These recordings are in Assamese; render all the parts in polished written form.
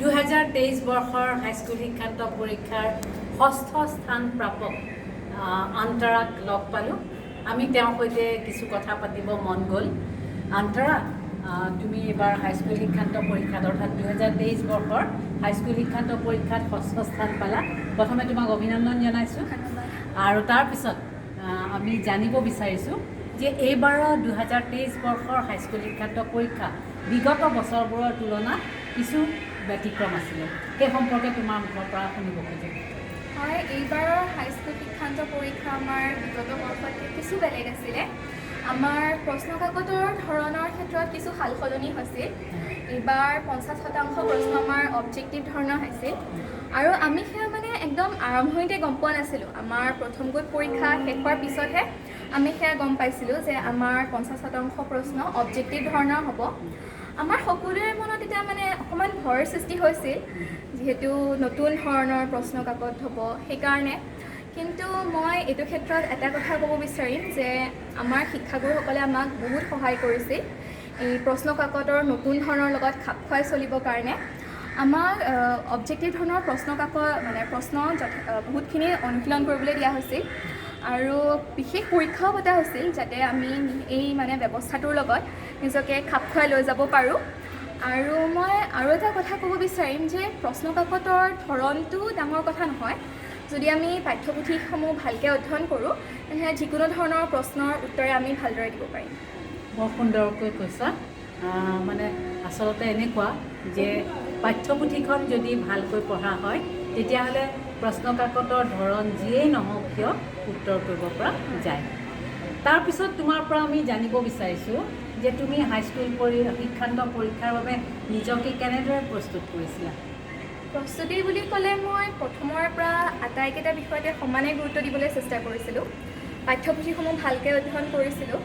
2023 বৰ্ষৰ হাইস্কুল শিক্ষান্ত পৰীক্ষাৰ ষষ্ঠ স্থান প্ৰাপক আন্তৰাক লগ পালোঁ। আমি তেওঁৰ সৈতে কিছু কথা পাতিব মন গ'ল। আন্তৰা, তুমি এবাৰ হাইস্কুল শিক্ষান্ত পৰীক্ষাত অৰ্থাৎ 2023 বৰ্ষৰ হাইস্কুল শিক্ষান্ত পৰীক্ষাত ষষ্ঠ স্থান পালা। প্ৰথমে তোমাক অভিনন্দন জনাইছোঁ। আৰু তাৰপিছত আমি জানিব বিচাৰিছোঁ যে এইবাৰৰ 2023 বৰ্ষৰ হাইস্কুল শিক্ষান্ত পৰীক্ষা বিগত বছৰবোৰৰ তুলনাত কিছু ব্যতিক্ৰম আছিলে। সেই সম্পৰ্কে তোমাৰ মুখৰ পৰা শুনিব খোজোঁ। হয়, এইবাৰৰ হাইস্কুল শিক্ষান্ত পৰীক্ষা আমাৰ বিগত বৰ্ষতকৈ কিছু বেলেগ আছিলে। আমাৰ প্ৰশ্ন কাকতৰ ধৰণৰ ক্ষেত্ৰত কিছু সাল সলনি হৈছিল। এইবাৰ 50% প্ৰশ্ন আমাৰ অবজেক্টিভ ধৰণৰ হৈছিল আৰু আমি সেয়া মানে একদম আৰম্ভণিতে গম পোৱা নাছিলোঁ। আমাৰ প্ৰথম গোট পৰীক্ষা শেষ হোৱাৰ পিছতহে আমি সেয়া গম পাইছিলোঁ যে আমাৰ 50% প্ৰশ্ন অবজেক্টিভ ধৰণৰ হ'ব। আমাৰ সকলোৰে মনত এতিয়া মানে অকণমান ভয়ৰ সৃষ্টি হৈছিল, যিহেতু নতুন ধৰণৰ প্ৰশ্ন কাকত হ'ব সেইকাৰণে। কিন্তু মই এইটো ক্ষেত্ৰত এটা কথা ক'ব বিচাৰিম যে আমাৰ শিক্ষাগুৰুসকলে আমাক বহুত সহায় কৰিছিল এই প্ৰশ্ন কাকতৰ নতুন ধৰণৰ লগত খাপ খুৱাই চলিবৰ কাৰণে। আমাক অবজেক্টিভ ধৰণৰ প্ৰশ্ন বহুতখিনি অনুশীলন কৰিবলৈ দিয়া হৈছিল আৰু বিশেষ পৰীক্ষাও পতা হৈছিল যাতে আমি এই ব্যৱস্থাটোৰ লগত নিজকে খাপ খুৱাই লৈ যাব পাৰোঁ। আৰু মই আৰু এটা কথা ক'ব বিচাৰিম যে প্ৰশ্ন কাকতৰ ধৰণটো ডাঙৰ কথা নহয়। যদি আমি পাঠ্যপুথিসমূহ ভালকৈ অধ্যয়ন কৰোঁ তেনেহ'লে যিকোনো ধৰণৰ প্ৰশ্নৰ উত্তৰে আমি ভালদৰে দিব পাৰিম। বৰ সুন্দৰকৈ কৈছা। আচলতে এনেকুৱা যে পাঠ্যপুথিখন যদি ভালকৈ পঢ়া হয় তেতিয়াহ'লে প্ৰশ্ন কাকতৰ ধৰণ যিয়েই নহওক কিয় উত্তৰ কৰিব পৰা যায়। তাৰপিছত তোমাৰ পৰা আমি জানিব বিচাৰিছোঁ যে তুমি হাইস্কুল শিক্ষান্ত পৰীক্ষাৰ বাবে নিজকে কেনেদৰে প্ৰস্তুত কৰিছিলা? প্ৰস্তুতি বুলি ক'লে মই প্ৰথমৰ পৰা আটাইকেইটা বিষয়তে সমানে গুৰুত্ব দিবলৈ চেষ্টা কৰিছিলোঁ। পাঠ্যপুথিসমূহ ভালকৈ অধ্যয়ন কৰিছিলোঁ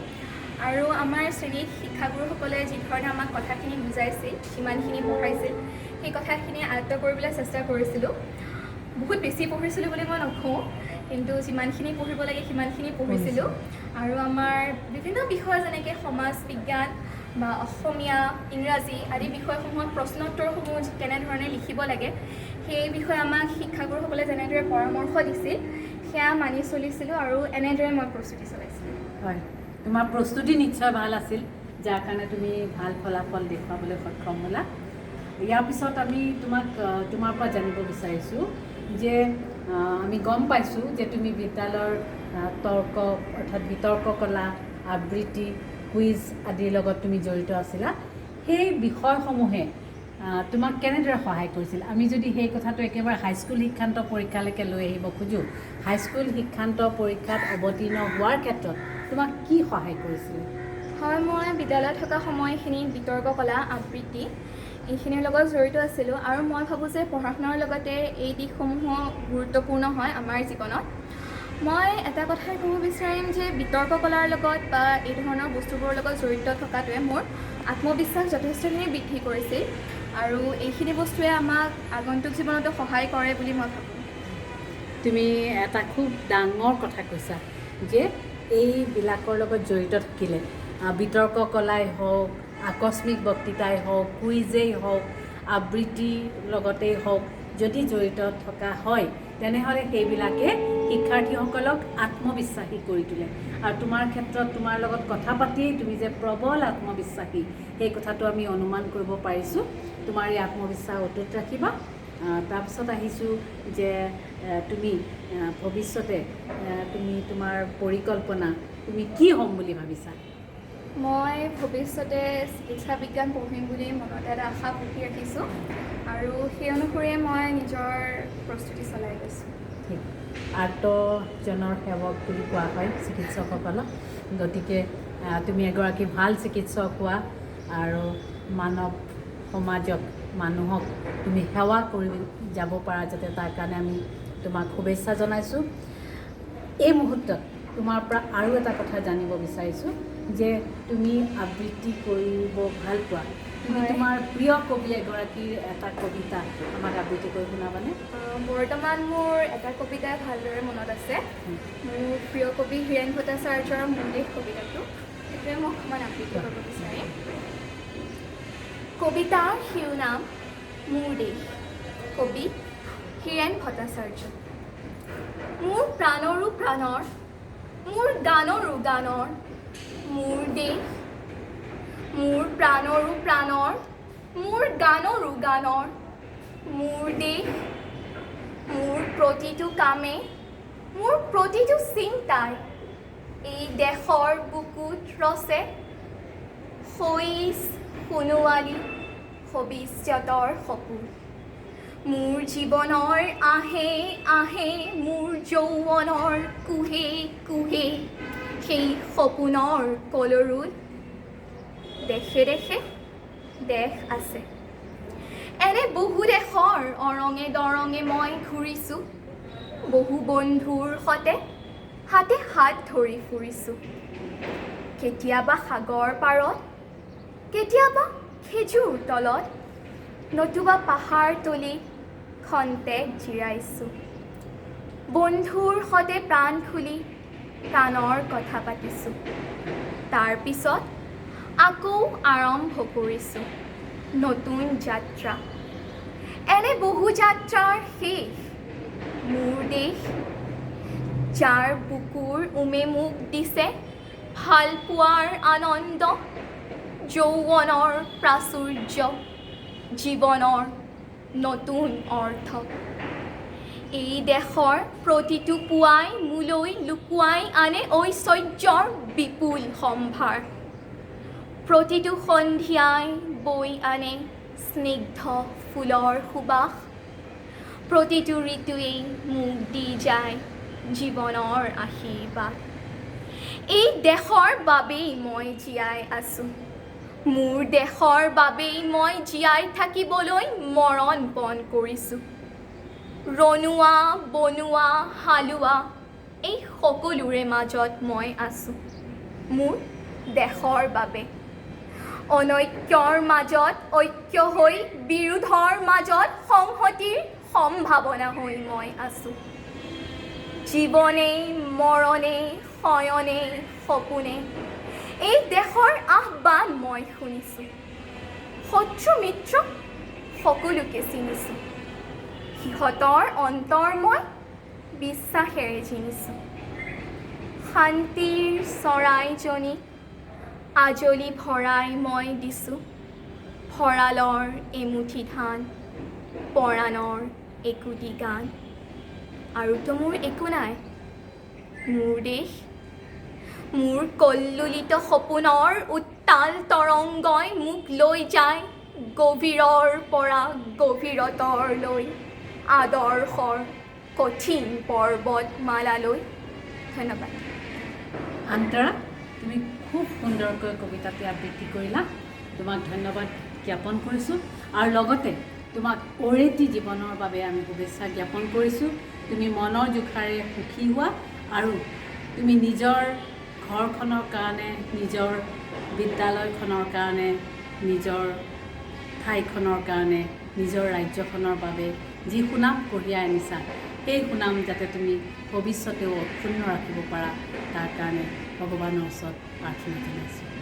আৰু আমাৰ শ্ৰেণীত শিক্ষাগুৰুসকলে যি ধৰণে আমাক কথাখিনি বুজাইছিল, যিমানখিনি পঢ়াইছিল সেই কথাখিনি আয়ত্ব কৰিবলৈ চেষ্টা কৰিছিলোঁ। বহুত বেছি পঢ়িছিলোঁ বুলি মই নকওঁ, কিন্তু যিমানখিনি পঢ়িব লাগে সিমানখিনি পঢ়িছিলোঁ। আৰু আমাৰ বিভিন্ন বিষয় যেনেকৈ সমাজ বিজ্ঞান বা অসমীয়া, ইংৰাজী আদি বিষয়সমূহত প্ৰশ্নোত্তৰসমূহ কেনেধৰণে লিখিব লাগে সেই বিষয়ে আমাক শিক্ষাগুৰুসকলে যেনেদৰে পৰামৰ্শ দিছিল সেয়া মানি চলিছিলোঁ আৰু এনেদৰে মই প্ৰস্তুতি চলাইছিলোঁ। হয়, তোমাৰ প্ৰস্তুতি নিশ্চয় ভাল আছিল, যাৰ কাৰণে তুমি ভাল ফলাফল দেখুৱাবলৈ সক্ষম হ'লা। ইয়াৰ পিছত আমি তোমাৰ পৰা জানিব বিচাৰিছোঁ যে আমি গম পাইছোঁ যে তুমি বিদ্যালয়ৰ তৰ্ক অৰ্থাৎ বিতৰ্ক কলা, আবৃত্তি, কুইজ আদিৰ লগত তুমি জড়িত আছিলা। সেই বিষয়সমূহে তোমাক কেনেদৰে সহায় কৰিছিল? আমি যদি সেই কথাটো একেবাৰে হাইস্কুল শিক্ষান্ত পৰীক্ষালৈকে লৈ আহিব খোজোঁ, হাইস্কুল শিক্ষান্ত পৰীক্ষাত অৱতীৰ্ণ হোৱাৰ ক্ষেত্ৰত তোমাক কি সহায় কৰিছিল? হয়, মই বিদ্যালয়ত থকা সময়খিনিত বিতৰ্ক কলা, আবৃত্তি এইখিনিৰ লগত জড়িত আছিলোঁ আৰু মই ভাবোঁ যে পঢ়া শুনাৰ লগতে এই দিশসমূহো গুৰুত্বপূৰ্ণ হয় আমাৰ জীৱনত। মই এটা কথাই ক'ব বিচাৰিম যে বিতৰ্ক কলাৰ লগত বা এই ধৰণৰ বস্তুবোৰৰ লগত জড়িত থকাটোৱে মোৰ আত্মবিশ্বাস যথেষ্টখিনি বৃদ্ধি কৰিছিল আৰু এইখিনি বস্তুৱে আমাক আগন্তুক জীৱনতো সহায় কৰে বুলি মই ভাবোঁ। তুমি এটা খুব ডাঙৰ কথা কৈছা যে এইবিলাকৰ লগত জড়িত থাকিলে বিতৰ্ক কলাই হওক, আকস্মিক বক্তৃতাই হওক, কুইজেই হওক, আবৃত্তিৰ লগতেই হওক, যদি জড়িত থকা হয় তেনেহ'লে সেইবিলাকে শিক্ষাৰ্থীসকলক আত্মবিশ্বাসী কৰি তোলে। আৰু তোমাৰ ক্ষেত্ৰত তোমাৰ লগত কথা পাতিয়েই তুমি যে প্ৰবল আত্মবিশ্বাসী সেই কথাটো আমি অনুমান কৰিব পাৰিছোঁ। তোমাৰ এই আত্মবিশ্বাস অটুট ৰাখিবা। তাৰপিছত আহিছোঁ যে তুমি ভৱিষ্যতে তোমাৰ পৰিকল্পনা তুমি কি হ'ম বুলি ভাবিছা? মই ভৱিষ্যতে চিকিৎসা বিজ্ঞান পঢ়িম বুলি মনত এটা আশা পুহি ৰাখিছোঁ আৰু সেই অনুসৰিয়ে মই নিজৰ প্ৰস্তুতি চলাই গৈছোঁ। ঠিক, আৰ্তজনৰ সেৱক বুলি কোৱা হয় চিকিৎসকসকলক। গতিকে তুমি এগৰাকী ভাল চিকিৎসক হোৱা আৰু মানৱ সমাজক, মানুহক তুমি সেৱা কৰি যাব পাৰা যাতে, তাৰ কাৰণে আমি তোমাক শুভেচ্ছা জনাইছোঁ। এই মুহূৰ্তত তোমাৰ পৰা আৰু এটা কথা জানিব বিচাৰিছোঁ যে তুমি আবৃত্তি কৰিব ভাল পোৱা। তুমি তোমাৰ প্ৰিয় কবি এগৰাকীৰ এটা কবিতা আমাক আবৃত্তি কৰি শুনাবানে? বৰ্তমান মোৰ এটা কবিতা ভালদৰে মনত আছে। মোৰ প্ৰিয় কবি হীৰেণ ভট্টাচাৰ্যৰ মোৰ দেশ কবিতাটো, সেইটোৱে মই অকণমান আবৃত্তি কৰিব বিচাৰিম। কবিতাৰ শিৰোনাম মোৰ দেশ কবি হীৰেণ ভট্টাচাৰ্য মোৰ প্ৰাণৰো প্ৰাণৰ মোৰ গানৰো গানৰ মোৰ দেশ মোৰ প্ৰাণৰো প্ৰাণৰ মোৰ গানৰো গানৰ মোৰ দেশ মোৰ প্ৰতিটো কামে মোৰ প্ৰতিটো চিন্তাই এই দেশৰ বুকুত ৰচে শইচ সোণোৱালী ভৱিষ্যতৰ সপোন মোৰ জীৱনৰ আহে আহে মোৰ যৌৱনৰ কুহে কুহে সেই সপোনৰ কলৰুত দেশে দেশে দেশ আছে এনে বহু দেশৰ অৰঙে দৰঙে মই ঘূৰিছোঁ বহু বন্ধুৰ সতে হাতে হাত ধৰি ফুৰিছোঁ কেতিয়াবা সাগৰ পাৰত কেতিয়াবা খেজুৰ তলত নতুবা পাহাৰ তলি খন্তেক জিৰাইছোঁ বন্ধুৰ সতে প্ৰাণ খুলি প্ৰাণৰ কথা পাতিছোঁ তাৰপিছত আকৌ আৰম্ভ কৰিছোঁ নতুন যাত্ৰা এনে বহু যাত্ৰাৰ শেষ মোৰ দেশ যাৰ বুকুৰ উমে মোক দিছে ভাল পোৱাৰ আনন্দ যৌৱনৰ প্ৰাচুৰ্য জীৱনৰ নতুন অৰ্থ এই দেশৰ প্ৰতিটো পুৱাই মোলৈ লুকুৱাই আনে ঐশ্বৰ্যৰ বিপুল সম্ভাৰ প্ৰতিটো সন্ধিয়াই বৈ আনে স্নিগ্ধ ফুলৰ সুবাস প্ৰতিটো ঋতুৱেই মোক দি যায় জীৱনৰ আশীৰ্বাদ এই দেশৰ বাবেই মই জীয়াই আছোঁ মোৰ দেশৰ বাবেই মই জীয়াই থাকিবলৈ মৰণ পণ কৰিছোঁ ৰণুৱা বনোৱা হালোৱা এই সকলোৰে মাজত মই আছোঁ মোৰ দেশৰ বাবে অনৈক্যৰ মাজত ঐক্য হৈ বিৰোধৰ মাজত সংহতিৰ সম্ভাৱনা হৈ মই আছোঁ জীৱনে মৰণে শয়নে সপোনে এই দেশৰ আহ্বান মই শুনিছোঁ শত্ৰু মিত্ৰ সকলোকে চিনিছোঁ সিহঁতৰ অন্তৰ মই বিশ্বাসেৰে চিনিছোঁ শান্তিৰ চৰাইজনী আজলি ভৰাই মই দিছোঁ ভঁৰালৰ এমুঠি ধান পৰাণৰ একোটি গান আৰুতো মোৰ একো নাই মোৰ দেশ মোৰ কল্লোলিত সপোনৰ উত্তাল তৰংগই মোক লৈ যায় গভীৰৰ পৰা গভীৰতৰলৈ আদৰ্শৰ কঠিন পৰ্বতমালালৈ ধন্যবাদ অন্তৰা তুমি খুব সুন্দৰকৈ কবিতাটি আবৃত্তি কৰিলা তোমাক ধন্যবাদ জ্ঞাপন কৰিছোঁ আৰু লগতে তোমাক অৰেতি জীৱনৰ বাবে আমি শুভেচ্ছা জ্ঞাপন কৰিছোঁ তুমি মনৰ জোখাৰে সুখী হোৱা আৰু তুমি নিজৰ ঘৰখনৰ কাৰণে নিজৰ বিদ্যালয়খনৰ কাৰণে নিজৰ ঠাইখনৰ কাৰণে নিজৰ ৰাজ্যখনৰ বাবে যি সুনাম কঢ়িয়াই আনিছা সেই সুনাম যাতে তুমি ভৱিষ্যতেও অক্ষুণ্ণ ৰাখিব পাৰা তাৰ কাৰণে ভগৱানৰ ওচৰত প্ৰাৰ্থনা জনাইছোঁ